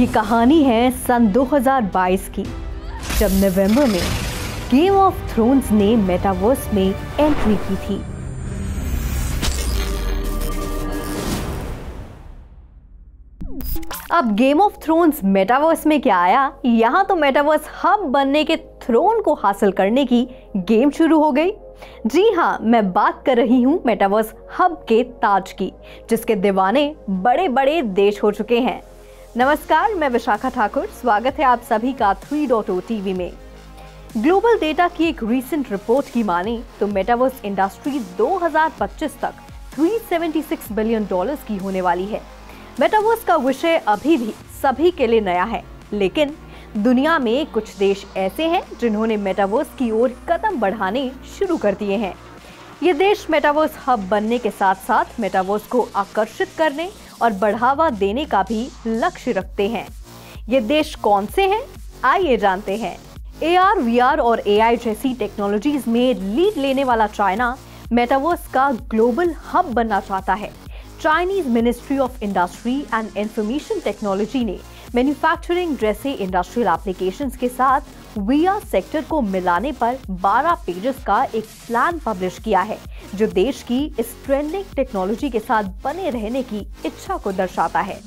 ये कहानी है सन 2022 की, जब नवंबर में गेम ऑफ थ्रोन्स ने मेटावर्स में एंट्री की थी। अब गेम ऑफ थ्रोन्स मेटावर्स में क्या आया, यहाँ तो मेटावर्स हब बनने के थ्रोन को हासिल करने की गेम शुरू हो गई। जी हाँ, मैं बात कर रही हूँ मेटावर्स हब के ताज की, जिसके दीवाने बड़े बड़े देश हो चुके हैं। नमस्कार, मैं विशाखा ठाकुर, स्वागत है आप सभी का 3.0 टीवी में। ग्लोबल डेटा की एक रीसेंट रिपोर्ट की माने तो मेटावर्स इंडस्ट्री 2025 तक $376 बिलियन की होने वाली है। मेटावर्स का विषय अभी भी सभी के लिए नया है, लेकिन दुनिया में कुछ देश ऐसे हैं जिन्होंने मेटावर्स की ओर कदम बढ़ाने शुरू कर दिए हैं। ये देश मेटावर्स हब बनने के साथ साथ मेटावर्स को आकर्षित करने और बढ़ावा देने का भी लक्ष्य रखते हैं। ये देश कौन से हैं? आइए जानते हैं। AR, VR और AI जैसी टेक्नोलॉजीज में लीड लेने वाला चाइना मेटावर्स का ग्लोबल हब बनना चाहता है। Chinese ministry of industry and information technology ने मैन्युफैक्चरिंग जैसे इंडस्ट्रियल एप्लीकेशंस के साथ VR सेक्टर को मिलाने पर 12 पेजेस का एक प्लान पब्लिश किया है, जो देश की इस ट्रेंडिंग टेक्नोलॉजी के साथ बने रहने की इच्छा को दर्शाता है।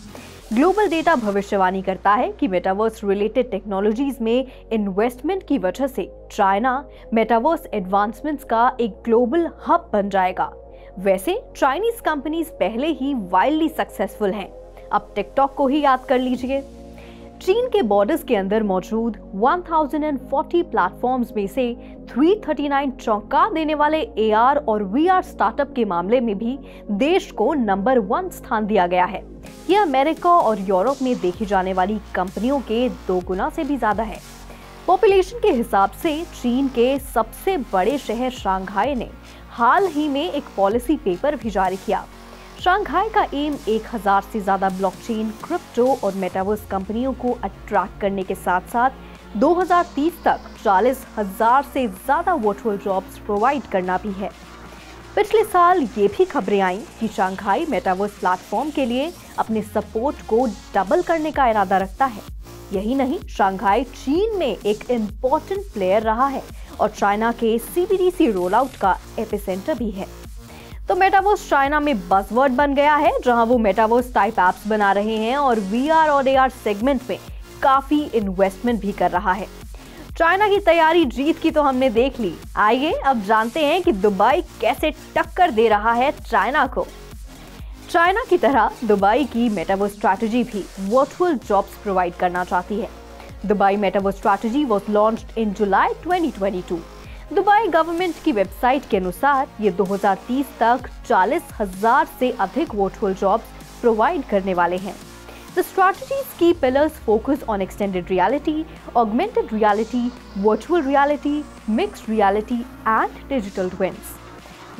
ग्लोबल डेटा भविष्यवाणी करता है कि मेटावर्स रिलेटेड टेक्नोलॉजीज में इन्वेस्टमेंट की वजह से चाइना मेटावर्स एडवांसमेंट्स का एक ग्लोबल हब बन जाएगा। वैसे चाइनीज कंपनीज पहले ही वाइल्डली सक्सेसफुल हैं। अब टिकटॉक को ही याद कर लीजिए। चीन के बॉर्डर्स के अंदर मौजूद 1040 प्लेटफॉर्म्स में से 339 चौंका देने वाले AR और VR स्टार्टअप के मामले में भी देश को नंबर 1 स्थान दिया गया है। यह अमेरिका और यूरोप में देखी जाने वाली कंपनियों के 2 गुना से भी ज्यादा है। पॉपुलेशन के हिसाब से चीन के सबसे बड़े शहर शंघाई ने हाल ही में एक पॉलिसी पेपर भी जारी किया। शंघाई का एम 1000 से ज्यादा ब्लॉकचेन, क्रिप्टो और मेटावर्स कंपनियों को अट्रैक्ट करने के साथ साथ 2030 तक 40,000 से ज्यादा वर्चुअल जॉब्स प्रोवाइड करना भी है। पिछले साल ये भी खबरें आईं कि शंघाई मेटावर्स प्लेटफॉर्म के लिए अपने सपोर्ट को डबल करने का इरादा रखता है। यही नहीं, शंघाई चीन में एक इम्पोर्टेंट प्लेयर रहा है और चाइना के CBDC रोल आउट का एपिसेंटर भी है। तो मेटावर्स चाइना में बज़वर्ड बन गया है, जहां वो मेटावर्स टाइप एप्स बना रहे हैं और VR और AR सेगमेंट में काफी इन्वेस्टमेंट भी कर रहा है। चाइना की तैयारी जीत की तो हमने देख ली। आइए अब जानते हैं कि दुबई कैसे टक्कर दे रहा है चाइना को। चाइना की तरह दुबई की मेटावर्स स्ट्रैटेजी भी वर्चुअल जॉब्स प्रोवाइड करना चाहती है। Dubai metaverse strategy was launched in July 2022। Dubai government की वेबसाइट के अनुसार ये 2030 तक 40,000 से अधिक वर्चुअल जॉब्स प्रोवाइड करने वाले हैं। The strategy's key pillars focus on extended reality, augmented reality, virtual reality, mixed reality, and digital twins.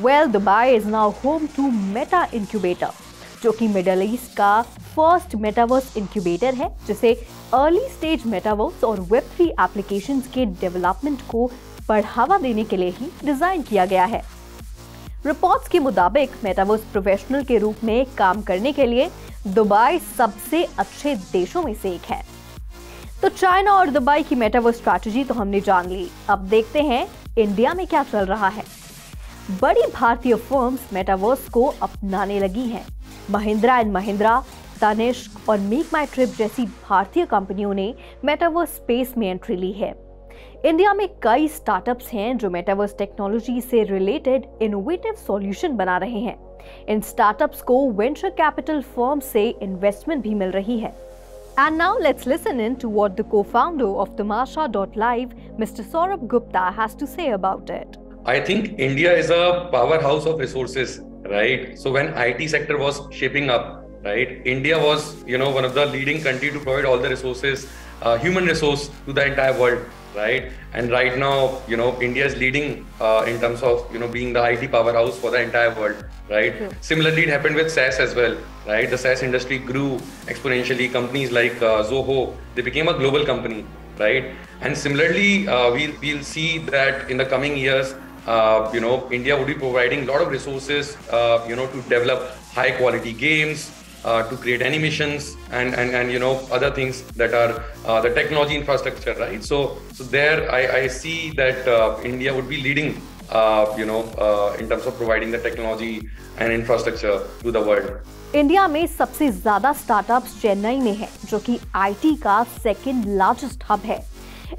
Well, Dubai is now home to Meta Incubator, जो कि मिडल ईस्ट का फर्स्ट मेटावर्स इंक्यूबेटर है, जिसे early stage metaverse और Web3 applications के development को बढ़ावा देने के लिए ही डिजाइन किया गया है। रिपोर्ट्स के मुताबिक मेटावर्स प्रोफेशनल के रूप में काम करने के लिए दुबई सबसे अच्छे देशों में से एक है। तो चाइना और दुबई की मेटावर्स स्ट्रैटेजी तो हमने जान ली। अब देखते हैं इंडिया में क्या चल रहा है। बड़ी भारतीय फर्म्स मेटावर्स को अपनाने लगी हैं। महिंद्रा एंड महिंद्रा, तनिष्क और मेक माई ट्रिप जैसी भारतीय कंपनियों ने मेटावर्स स्पेस में एंट्री ली है। इंडिया में कई स्टार्टअप्स हैं जो मेटावर्स टेक्नोलॉजी से रिलेटेड इनोवेटिव सॉल्यूशन बना रहे हैं। इन स्टार्टअप्स को वेंचर कैपिटल फर्म से इन्वेस्टमेंट भी मिल रही है। And now let's listen in to what the co-founder of Tamasha.live, Mr. Saurabh Gupta, has to say about it. I think India is a powerhouse of resources, right? So when IT sector was shaping up, right, India was, one of the leading country to provide all the resources, human resource to the entire world, right? And right now, India is leading in terms of, being the IT powerhouse for the entire world, right? True. Similarly, it happened with SaaS as well, right? The SaaS industry grew exponentially. Companies like Zoho, they became a global company, right? And similarly, we'll see that in the coming years, India would be providing a lot of resources, to develop high quality games, to create animations and you know other things that are the technology infrastructure, right? So there I see that India would be leading in terms of providing the technology and infrastructure to the world. India में सबसे ज्यादा startups Chennai में है, जो कि IT का second largest hub है।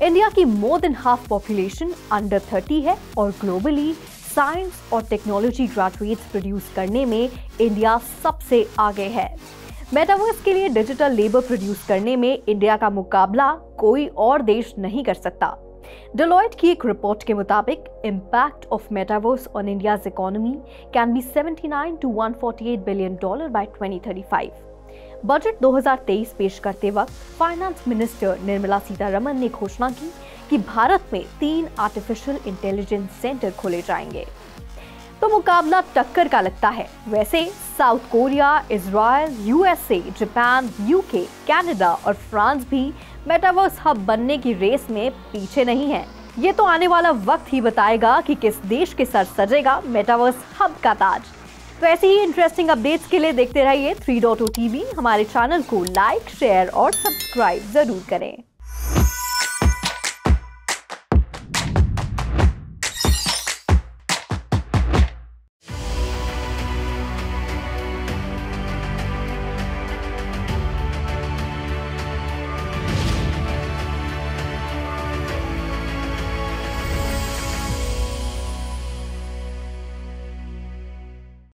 India की more than half population under 30 है और ग्लोबली साइंस और टेक्नोलॉजी ग्रेजुएट्स प्रोड्यूस करने में इंडिया सबसे आगे है। मेटावर्स के लिए डिजिटल लेबर प्रोड्यूस करने में इंडिया का मुकाबला कोई और देश नहीं कर सकता। डेलॉयट की एक रिपोर्ट के मुताबिक impact of metaverse on India's economy can be 79 to 148 billion dollar by 2035। Budget 2023 पेश करते वक्त फाइनेंस मिनिस्टर निर्मला सीतारमण ने घोषणा की कि भारत में 3 आर्टिफिशियल इंटेलिजेंस सेंटर खोले जाएंगे। तो मुकाबला टक्कर का लगता है। वैसे south Korea, Israel, USA, Japan, UK, Canada और फ्रांस भी मेटावर्स हब बनने की रेस में पीछे नहीं है। ये तो आने वाला वक्त ही बताएगा कि किस देश के सर सजेगा मेटावर्स हब का ताज। तो ऐसी ही इंटरेस्टिंग अपडेट्स के लिए देखते रहिए 3.0 TV। हमारे चैनल को लाइक, शेयर और सब्सक्राइब जरूर करें।